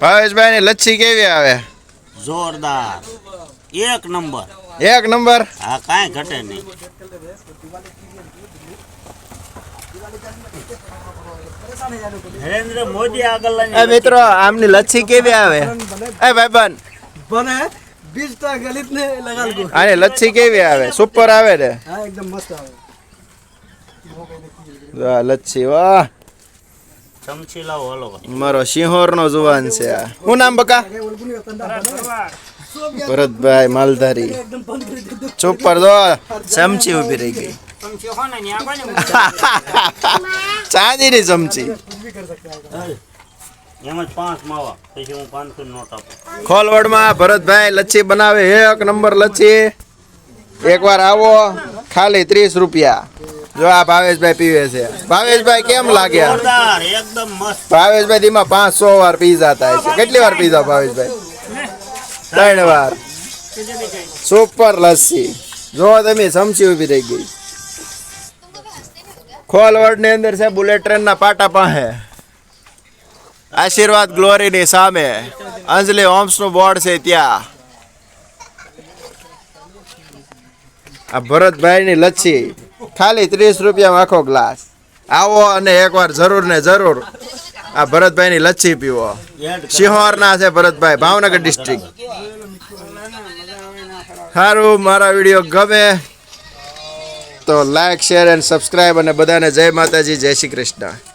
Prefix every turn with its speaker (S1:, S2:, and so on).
S1: ભાવેશભાઈ ની લચ્છી કેવી આવે?
S2: જોરદાર, એક નંબર.
S1: એક નંબર.
S2: હા, કાંઈ ઘટે નહીં. નરેન્દ્ર મોદી આગળ
S1: એ મિત્રો આમની લચ્છી કેવી આવે? એ ભાઈબંધ
S3: બને 20 टा गलित ने लगा लो।
S1: આની લચ્છી કેવી આવે? સુપર આવે ને?
S3: हां एकदम मस्त આવે.
S1: વાહ લચ્છી વાહ.
S2: ચમચી લાવો હલો ભાઈ.
S1: મારો સિંહોર નો જુવાન છે આ. શું નામ બકા? ભરતભાઈ માલધારી. સુપર દો ચમચી ઉભી રહી ગઈ. ચાંદીની ચમચી.
S2: એમ જ 5 માવા, પછી હું 500 નોટ આપું.
S1: ખોલવડમાં ભરતભાઈ લચ્છી બનાવે એક નંબર લચ્છી. એકવાર આવો ખાલી 30 રૂપિયા. જો આ ભાવેશભાઈ પીવે છે. ભાવેશભાઈ કેમ લાગ્યા?
S2: જોરદાર, એકદમ મસ્ત.
S1: ભાવેશભાઈ દીમાં 500 વાર પીઝા થાય છે. કેટલી વાર પીઝા ભાવેશભાઈ? 3 વાર. સુપર લસ્સી. જો તમે ચમચી ઉભી રહી ગઈ. ખોલવડ ની અંદર છે બુલેટ ટ્રેન ના પાટા પાસે. આશીર્વાદ ગ્લોરી ની સામે અંજલિ હોમ્સ નું બોર્ડ છે ત્યાં. આ ભરતભાઈ ની લચ્છી ખાલી 30 રૂપિયામાં આખો ગ્લાસ. આવો અને એકવાર જરૂર ને જરૂર આ ભરતભાઈ ની લચ્છી પીવો. સિંહોર ના છે ભરતભાઈ, ભાવનગર ડિસ્ટ્રિક્ટ. સારું, મારા વિડીયો ગમે તો લાઈક શેર એન્ડ સબસ્ક્રાઈબ અને બધાને જય માતાજી, જય શ્રી કૃષ્ણ.